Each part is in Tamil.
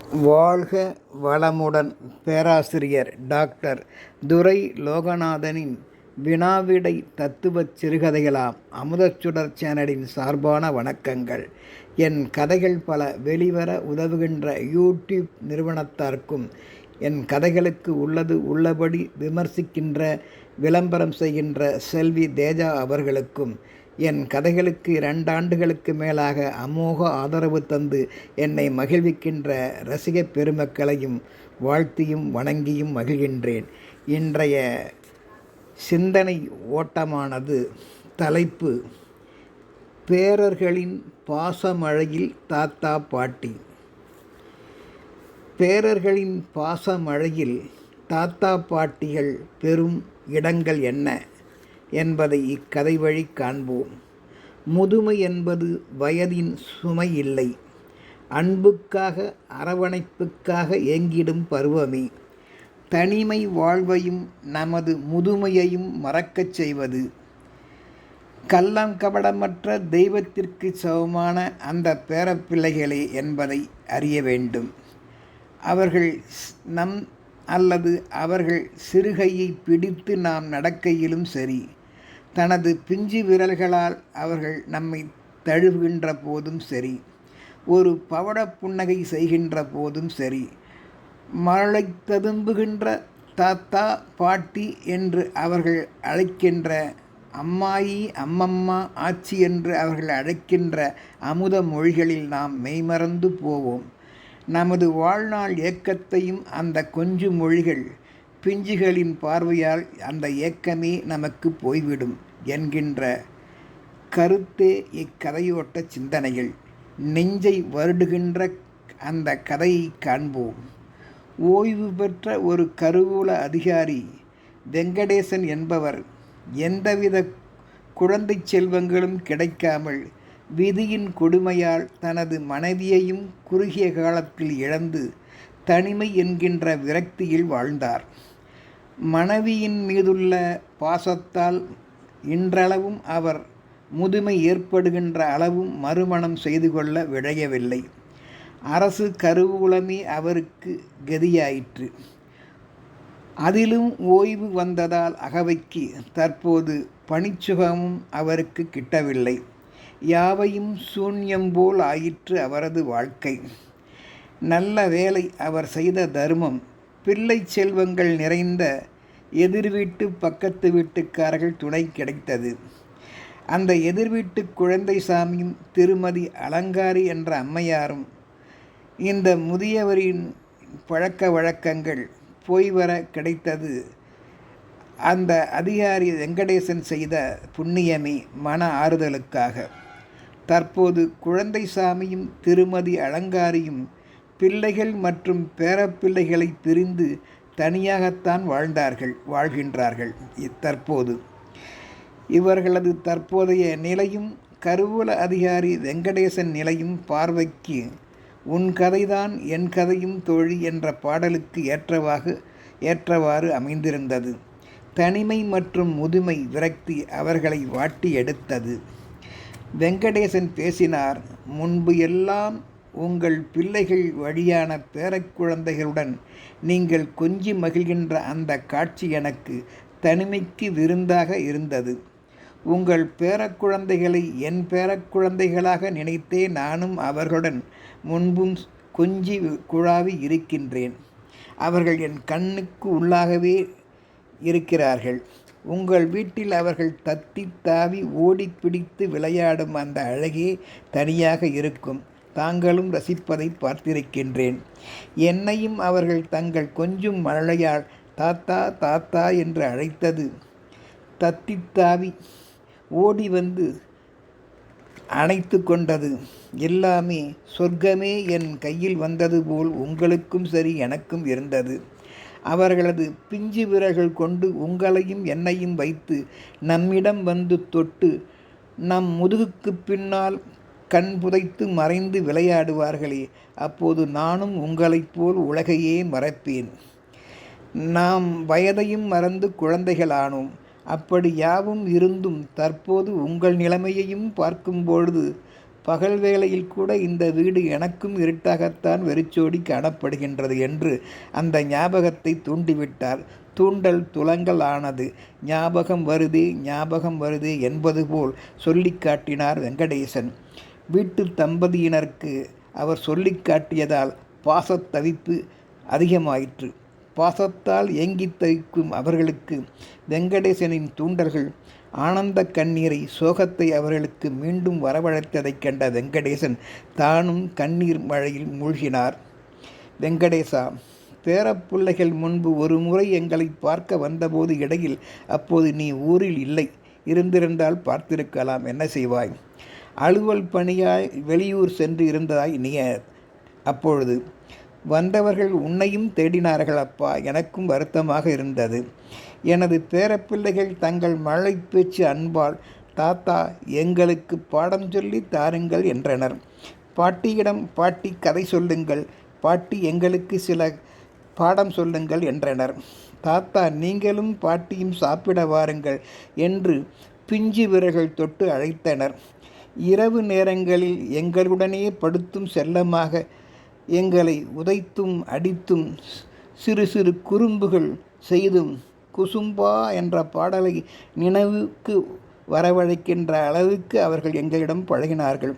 வாழ்க வளமுடன். பேராசிரியர் டாக்டர் துரை லோகநாதனின் வினாவிடை தத்துவச் சிறுகதைகளாம் அமுதச்சுடர் சேனலின் சார்பான வணக்கங்கள். என் கதைகள் பல வெளிவர உதவுகின்ற யூடியூப் நிறுவனத்தார்க்கும், என் கதைகளுக்கு உள்ளது உள்ளபடி விமர்சிக்கின்ற விளம்பரம் செய்கின்ற செல்வி தேஜா அவர்களுக்கும், என் கதைகளுக்கு 2 ஆண்டுகளுக்கு மேலாக அமோக ஆதரவு தந்து என்னை மகிழ்விக்கின்ற ரசிகப் பெருமக்களையும் வாழ்த்தியும் வணங்கியும் மகிழ்கின்றேன். இன்றைய சிந்தனை ஓட்டமானது தலைப்பு: பேரர்களின் பாசமழையில் தாத்தா பாட்டி. பேரர்களின் பாசமழையில் தாத்தா பாட்டிகள் பெறும் இடங்கள் என்ன என்பதை இக்கதை வழி காண்போம். முதுமை என்பது வயதின் சுமை இல்லை, அன்புக்காக அரவணைப்புக்காக ஏங்கிடும் பருவமே. தனிமை வாழ்வையும் நமது முதுமையையும் மறக்கச் செய்வது. கள்ளம் கபடமற்ற தெய்வத்திற்கு சமமான அந்த பேரப்பிள்ளைகளே என்பதை அறிய வேண்டும். அவர்கள் நம் அல்லது அவர்கள் சிறுகையை பிடித்து நாம் நடக்கையிலும் சரி, தனது பிஞ்சு விரல்களால் அவர்கள் நம்மை தழுவுகின்ற போதும் சரி, ஒரு பவட புன்னகை செய்கின்ற போதும் சரி, மழலை ததும்புகின்ற தாத்தா பாட்டி என்று அவர்கள் அழைக்கின்ற, அம்மாயி அம்மம்மா ஆச்சி என்று அவர்கள் அழைக்கின்ற அமுத மொழிகளில் நாம் மெய்மறந்து போவோம். நமது வாழ்நாள் ஏக்கத்தையும் அந்த கொஞ்சு மொழிகள் பிஞ்சுகளின் பார்வையால் அந்த ஏக்கமே நமக்கு போய்விடும் என்கின்ற கருத்தே இக்கதையோட்ட சிந்தனைகள். நெஞ்சை வருடுகின்ற அந்த கதையை காண்போம். ஓய்வு பெற்ற ஒரு கருவூல அதிகாரி வெங்கடேசன் என்பவர் எந்தவித குழந்தை செல்வங்களும் கிடைக்காமல் விதியின் கொடுமையால் தனது மனைவியையும் குறுகிய காலத்தில் இழந்து தனிமை என்கின்ற விரக்தியில் வாழ்ந்தார். மனைவியின் மீதுள்ள பாசத்தால் இன்றளவும் அவர் முதுமை ஏற்படுகின்ற அளவும் மறுமணம் செய்து கொள்ள விழையவில்லை. அரசு கருவூலமே அவருக்கு கதியாயிற்று. அதிலும் ஓய்வு வந்ததால் அகவைக்கு தற்போது பணிச்சுகமும் அவருக்கு கிட்டவில்லை. யாவையும் சூன்யம் போல் ஆயிற்று அவரது வாழ்க்கை. நல்ல வேளை அவர் செய்த தர்மம். பிள்ளை செல்வங்கள் நிறைந்த எதிர்வீட்டு பக்கத்து வீட்டுக்காரர்கள் துணை கிடைத்தது. அந்த எதிர்வீட்டு குழந்தை சாமியும் திருமதி அலங்காரி என்ற அம்மையாரும் இந்த முதியவரின் பழக்க வழக்கங்கள் போய் வர கிடைத்தது. அந்த அதிகாரி வெங்கடேசன் செய்த புண்ணியமே மன ஆறுதலுக்காக. தற்போது குழந்தை சாமியும் திருமதி அலங்காரியும் பிள்ளைகள் மற்றும் பேரப்பிள்ளைகளை பிரிந்து தனியாகத்தான் வாழ்கின்றார்கள். தற்போது இவர்களது தற்போதைய நிலையும் கருவூல அதிகாரி வெங்கடேசன் நிலையும் பார்வைக்கு உன் கதைதான் என் கதையும் தோழி என்ற பாடலுக்கு ஏற்றவாறு அமைந்திருந்தது. தனிமை மற்றும் முதுமை விரக்தி அவர்களை வாட்டி எடுத்தது. வெங்கடேசன் பேசினார். முன்பு எல்லாம் உங்கள் பிள்ளைகள் வழியான பேரக்குழந்தைகளுடன் நீங்கள் கொஞ்சி மகிழ்கின்ற அந்த காட்சி எனக்கு தனிமைக்கு விருந்தாக இருந்தது. உங்கள் பேரக்குழந்தைகளை என் பேரக்குழந்தைகளாக நினைத்தே நானும் அவர்களுடன் முன்பும் கொஞ்சி குழாவி இருக்கின்றேன். அவர்கள் என் கண்ணுக்கு உள்ளாகவே இருக்கிறார்கள். உங்கள் வீட்டில் அவர்கள் தத்தி தாவி ஓடி பிடித்து விளையாடும் அந்த அழகே தனியாக இருக்கும். தாங்களும் ரசிப்பதை பார்த்திருக்கின்றேன். என்னையும் அவர்கள் தங்கள் கொஞ்சும் மழலையால் தாத்தா தாத்தா என்று அழைத்தது, தத்தித்தாவி ஓடி வந்து அணைத்து கொண்டது எல்லாமே சொர்க்கமே என் கையில் வந்தது போல் உங்களுக்கும் சரி எனக்கும் இருந்தது. அவர்களது பிஞ்சு விரல்கள் கொண்டு உங்களையும் என்னையும் வைத்து நம்மிடம் வந்து தொட்டு நம் முதுகுக்கு பின்னால் கண் புதைத்து மறைந்து விளையாடுவார்களே, அப்போது நானும் உங்களைப் போல் உலகையே மறப்பேன். நாம் வயதையும் மறந்து குழந்தைகளானோம். அப்படி யாவும் இருந்தும் தற்போது உங்கள் நிலைமையையும் பார்க்கும்பொழுது பகல் வேளையில் கூட இந்த வீடு எனக்கும் இருட்டாகத்தான் வெறிச்சோடி காணப்படுகின்றது என்று அந்த ஞாபகத்தை தூண்டிவிட்டார். தூண்டல் துலங்கல் ஆனது. ஞாபகம் வருதே என்பது போல் சொல்லி காட்டினார் வெங்கடேசன். வீட்டு தம்பதியினருக்கு அவர் சொல்லி காட்டியதால் பாசத்தவிப்பு அதிகமாயிற்று. பாசத்தால் ஏங்கித் தவிக்கும் அவர்களுக்கு வெங்கடேசனின் தூண்டல்கள் ஆனந்த கண்ணீரை, சோகத்தை அவர்களுக்கு மீண்டும் வரவழைத்ததைக் கண்ட வெங்கடேசன் தானும் கண்ணீர் மழையில் மூழ்கினார். வெங்கடேசா, பேரப்பிள்ளைகள் முன்பு ஒரு முறை எங்களை பார்க்க வந்தபோது இடையில் அப்போது நீ ஊரில் இல்லை. இருந்திருந்தால் பார்த்திருக்கலாம். என்ன செய்வாய்? அலுவல் பணியாய் வெளியூர் சென்று இருந்ததாய் நீ அப்பொழுது வந்தவர்கள் உன்னையும் தேடினார்கள் அப்பா. எனக்கும் வருத்தமாக இருந்தது. எனது பேரப்பிள்ளைகள் தங்கள் மழை பேச்சு அன்பால் தாத்தா எங்களுக்கு பாடம் சொல்லி தாருங்கள் என்றனர். பாட்டியிடம் பாட்டி கதை சொல்லுங்கள், பாட்டி எங்களுக்கு சில பாடம் சொல்லுங்கள் என்றனர். தாத்தா நீங்களும் பாட்டியும் சாப்பிட வாருங்கள் என்று பிஞ்சு விரல்கள் தொட்டு அழைத்தனர். இரவு நேரங்களில் எங்களுடனே படுத்தும் செல்லமாக எங்களை உதைத்தும் அடித்தும் சிறு சிறு குறும்புகள் செய்தும் குசும்பா என்ற பாடலை நினைவுக்கு வரவழைக்கின்ற அளவுக்கு அவர்கள் எங்களிடம் பழகினார்கள்.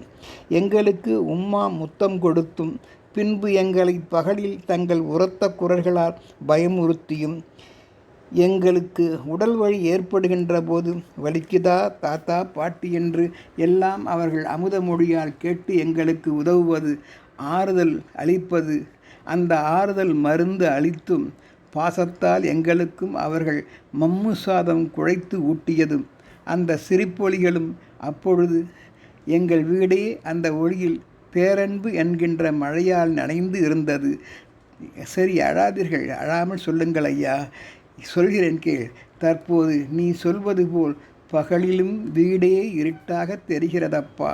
எங்களுக்கு உம்மா முத்தம் கொடுத்தும் பின்பு எங்களை பகலில் தங்கள் உரத்த குரல்களால் பயமுறுத்தியும் எங்களுக்கு உடல் வலி ஏற்படுகின்ற போது வலிக்குதா தாத்தா பாட்டி என்று எல்லாம் அவர்கள் அமுத மொழியால் கேட்டு எங்களுக்கு உதவுவது, ஆறுதல் அளிப்பது, அந்த ஆறுதல் மருந்து அளித்தும் பாசத்தால் எங்களுக்கும் அவர்கள் மம்மு சாதம் குழைத்து ஊட்டியதும் அந்த சிரிப்பொலிகளும் அப்பொழுது எங்கள் வீடே அந்த ஒளியில் பேரன்பு என்கின்ற மழையால் நனைந்து இருந்தது. சரி, அழாதீர்கள், அழாமல் சொல்லுங்கள் ஐயா. சொல்கிறேன் கேள். தற்போது நீ சொல்வது போல் பகலிலும் வீடே இருட்டாக தெரிகிறதப்பா.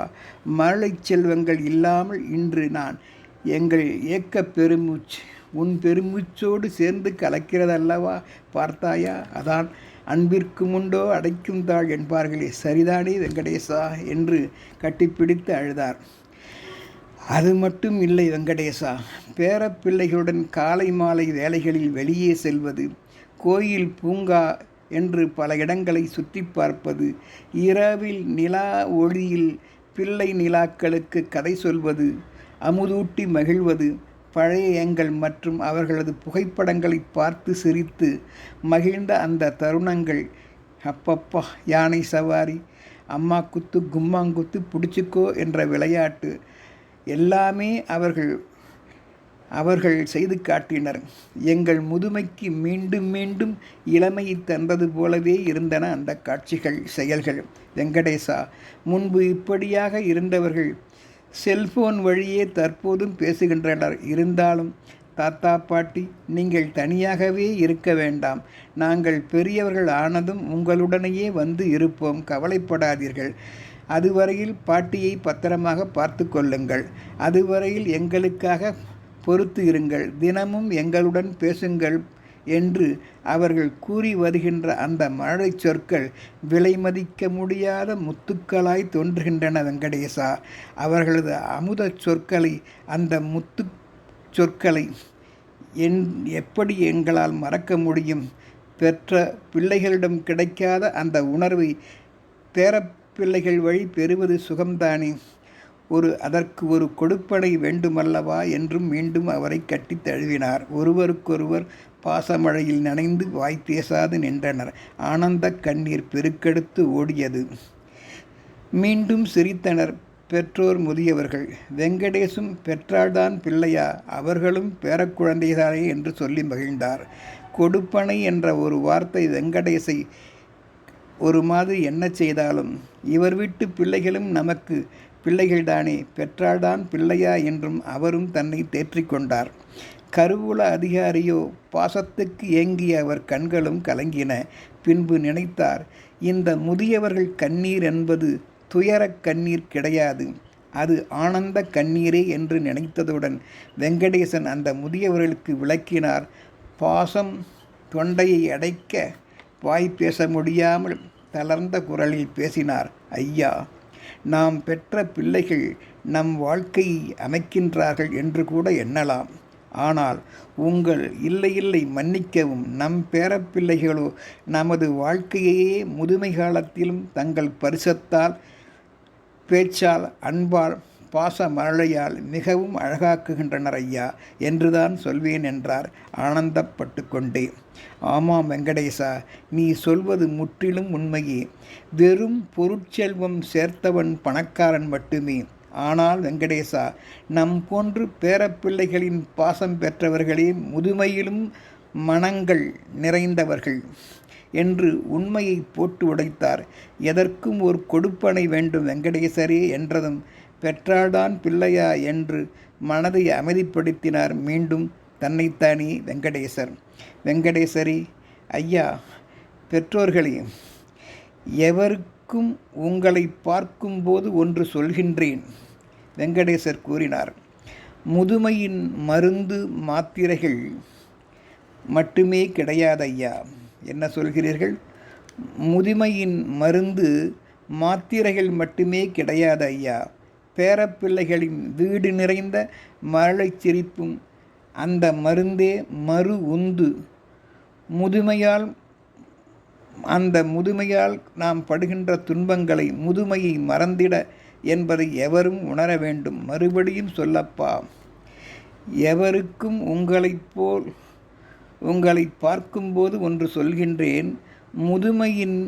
மழை செல்வங்கள் இல்லாமல் இன்று நான் எங்கள் ஏக்க பெருமூச்சு உன் பெருமூச்சோடு சேர்ந்து கலக்கிறதல்லவா, பார்த்தாயா? அதான் அன்பிற்கு முண்டோ அடைக்கும் தாள் என்பார்களே, சரிதானே வெங்கடேசா என்று கட்டிப்பிடித்து அழுதார். அது மட்டும் இல்லை வெங்கடேசா, பேரப்பிள்ளைகளுடன் காலை மாலை வேளைகளில் வெளியே செல்வது, கோயில் பூங்கா என்று பல இடங்களை சுற்றி பார்ப்பது, இரவில் நிலா ஒளியில் பிள்ளை நிலாக்களுக்கு கதை சொல்வது, அமுதூட்டி மகிழ்வது, பழைய எங்கள் மற்றும் அவர்களது புகைப்படங்களை பார்த்து சிரித்து மகிழ்ந்த அந்த தருணங்கள், அப்பப்பா, யானை சவாரி, அம்மா குத்து கும்மாங்குத்து பிடிச்சிக்கோ என்ற விளையாட்டு எல்லாமே அவர்கள் செய்து காட்டினர். எங்கள் முதுமைக்கு மீண்டும் மீண்டும் இளமையை தந்தது போலவே இருந்தன அந்த காட்சிகள், செயல்கள். வெங்கடேசா, முன்பு இப்படியாக இருந்தவர்கள் செல்போன் வழியே தற்போதும் பேசுகின்றனர். இருந்தாலும் தாத்தா பாட்டி, நீங்கள் தனியாகவே இருக்க வேண்டாம். நாங்கள் பெரியவர்கள் ஆனதும் உங்களுடனேயே வந்து இருப்போம். கவலைப்படாதீர்கள். அதுவரையில் பாட்டியை பத்திரமாக பார்த்து கொள்ளுங்கள். அதுவரையில் எங்களுக்காக பொறுத்து இருங்கள். தினமும் எங்களுடன் பேசுங்கள் என்று அவர்கள் கூறி வருகின்ற அந்த மழை சொற்கள் விலை மதிக்க முடியாத முத்துக்களாய் தோன்றுகின்றன வெங்கடேசா. அவர்களது அமுத சொற்களை, அந்த முத்து சொற்களை எப்படி எங்களால் மறக்க முடியும்? பெற்ற பிள்ளைகளிடம் கிடைக்காத அந்த உணர்வை பேரப்பிள்ளைகள் வழி பெறுவது சுகம்தானே. அதற்கு ஒரு கொடுப்பனை வேண்டுமல்லவா என்றும் மீண்டும் அவரை கட்டி தழுவினார். ஒருவருக்கொருவர் பாசமழையில் நனைந்து வாய் பேசாது நின்றனர். ஆனந்த கண்ணீர் பெருக்கெடுத்து ஓடியது. மீண்டும் சிரித்தனர் பெற்றோர் முதியவர்கள். வெங்கடேசும் பெற்றால்தான் பிள்ளையா, அவர்களும் பேரக்குழந்தைதானே என்று சொல்லி மகிழ்ந்தார். கொடுப்பனை என்ற ஒரு வார்த்தை வெங்கடேசை ஒரு மாதிரி என்ன செய்தாலும், இவர் வீட்டு பிள்ளைகளும் நமக்கு பிள்ளைகள்தானே, பெற்றால்தான் பிள்ளையா என்றும் அவரும் தன்னை தேற்றிக்கொண்டார். கருவூல அதிகாரியோ பாசத்துக்கு ஏங்கிய அவர் கண்களும் கலங்கின. பின்பு நினைத்தார், இந்த முதியவர்கள் கண்ணீர் என்பது துயரக் கண்ணீர் கிடையாது, அது ஆனந்த கண்ணீரே என்று நினைத்ததுடன் வெங்கடேசன் அந்த முதியவர்களுக்கு விளக்கினார். பாசம் தொண்டையை அடைக்க வாய் பேச முடியாமல் தளர்ந்த குரலில் பேசினார். ஐயா, நாம் பெற்ற பிள்ளைகள் நம் வாழ்க்கையை அமைக்கின்றார்கள் என்று கூட எண்ணலாம். ஆனால் உங்கள் இல்லை இல்லை மன்னிக்கவும், நம் பேரப்பிள்ளைகளோ நமது வாழ்க்கையையே முதுமை காலத்திலும் தங்கள் பரிசத்தால், பேச்சால், அன்பால், பாச மழலையால் மிகவும் அழகாக்குகின்றனர் ஐயா என்றுதான் சொல்வேன் என்றார் ஆனந்தப்பட்டு கொண்டே. ஆமாம் வெங்கடேசா, நீ சொல்வது முற்றிலும் உண்மையே. வெறும் பொருட்செல்வம் சேர்த்தவன் பணக்காரன் மட்டுமே. ஆனால் வெங்கடேசா, நம் போன்று பேரப்பிள்ளைகளின் பாசம் பெற்றவர்களே முதுமையிலும் மனங்கள் நிறைந்தவர்கள் என்று உண்மையை போட்டு உடைத்தார். எதற்கும் ஒரு கொடுப்பனை வேண்டும் வெங்கடேசரே என்றதும் பெற்றால்தான் பிள்ளையா என்று மனதை அமைதிப்படுத்தினார் மீண்டும் தன்னைத்தானே வெங்கடேசர். வெங்கடேசரே ஐயா, பெற்றோர்களே, எவருக்கும் உங்களை பார்க்கும்போது ஒன்று சொல்கின்றேன். வெங்கடேசர் கூறினார். முதுமையின் மருந்து மாத்திரைகள் மட்டுமே கிடையாது ஐயா. என்ன சொல்கிறீர்கள்? முதுமையின் மருந்து மாத்திரைகள் மட்டுமே கிடையாது ஐயா. பேரப்பிள்ளைகளின் வீடு நிறைந்த மழலைச் சிரிப்பும் அந்த மருந்தே மறு உந்து. முதுமையால் நாம் படுகின்ற துன்பங்களை, முதுமையை மறந்திட என்பதை எவரும் உணர வேண்டும். மறுபடியும் சொல்லப்பா, எவருக்கும் உங்களை பார்க்கும்போது ஒன்று சொல்கின்றேன். முதுமையின்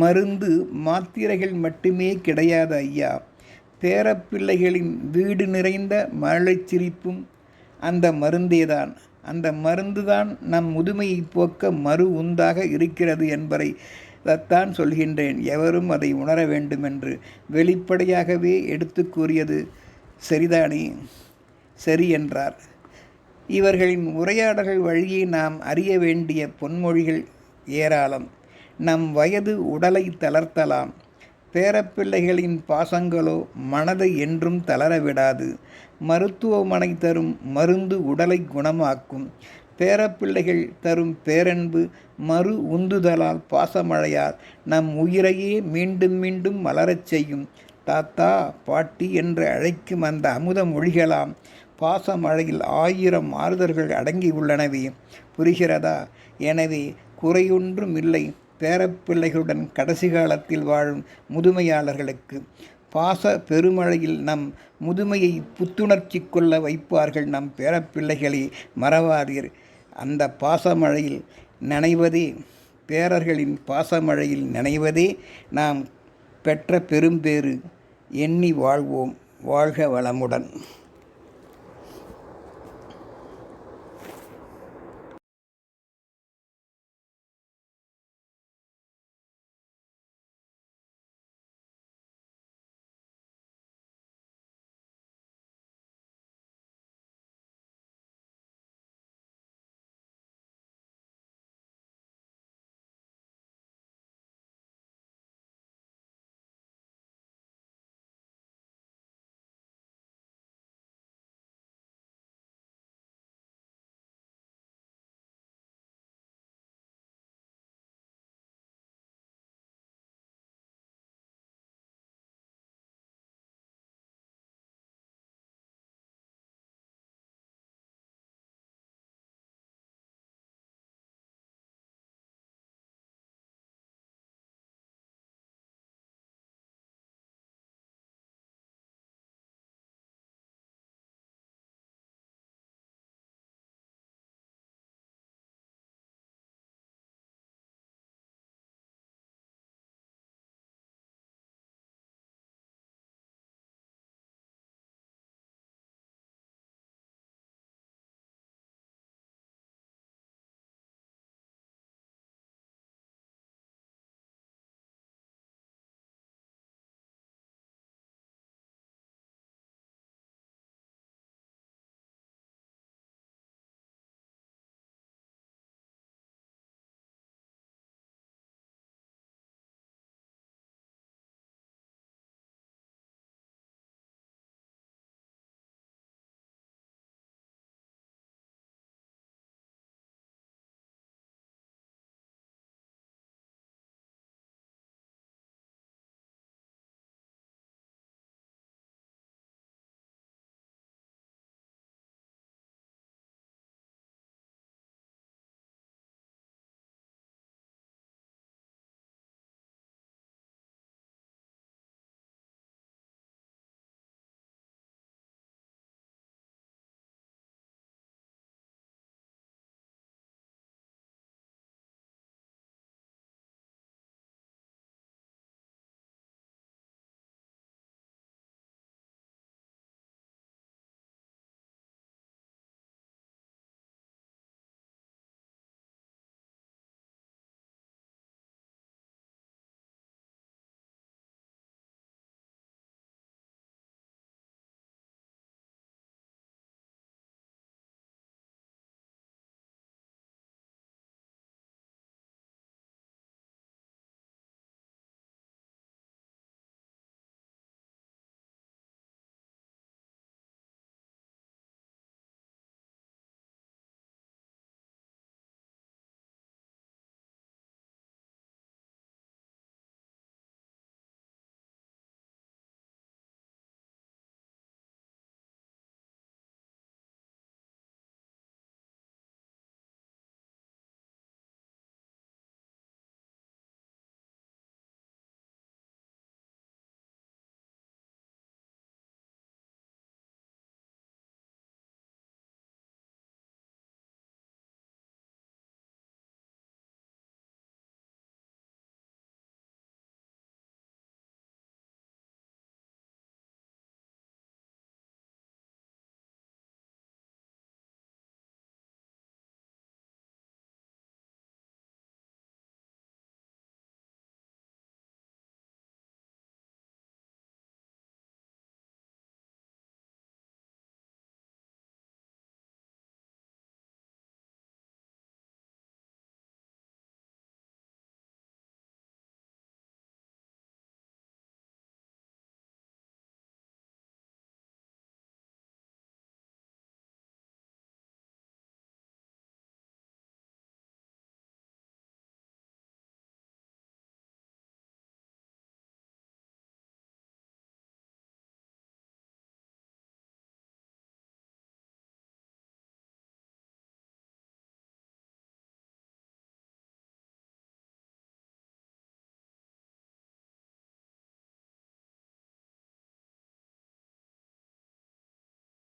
மருந்து மாத்திரைகள் மட்டுமே கிடையாது ஐயா. பேரப்பிள்ளைகளின் வீடு நிறைந்த மழலைச் சிரிப்பும் அந்த மருந்தேதான். அந்த மருந்துதான் நம் முதுமையை போக்க மறு உந்தாக இருக்கிறது என்பதைத்தான் சொல்கின்றேன். எவரும் அதை உணர வேண்டுமென்று வெளிப்படையாகவே எடுத்து கூறியது சரிதானே? சரி என்றார். இவர்களின் உரையாடல்கள் வழியே நாம் அறிய வேண்டிய பொன்மொழிகள் ஏராளம். நம் வயது உடலை தளர்த்தலாம். பேரப்பிள்ளைகளின் பாசங்களோ மனதை என்றும் தளரவிடாது. மருத்துவமனை தரும் மருந்து உடலை குணமாக்கும். பேரப்பிள்ளைகள் தரும் பேரன்பு மறு உந்துதலால், பாசமழையால் நம் உயிரையே மீண்டும் மீண்டும் மலரச் செய்யும். தாத்தா, பாட்டி என்று அழைக்கும் அந்த அமுத மொழிகளாம் பாசமழையில் 1000 ஆறுதல்கள் அடங்கி உள்ளனவே. புரிகிறதா? எனவே குறையொன்றும் இல்லை பேரப்பிள்ளைகளுடன் கடைசி காலத்தில் வாழும் முதுமையாளர்களுக்கு. பாச பெருமழையில் நம் முதுமையை புத்துணர்ச்சி கொள்ள வைப்பார்கள் நம் பேரப்பிள்ளைகளை. மறவாதீர். அந்த பாசமழையில் நனைவதே, பேரர்களின் பாசமழையில் நனைவதே நாம் பெற்ற பெரும்பேறு. எண்ணி வாழ்வோம். வாழ்க வளமுடன்.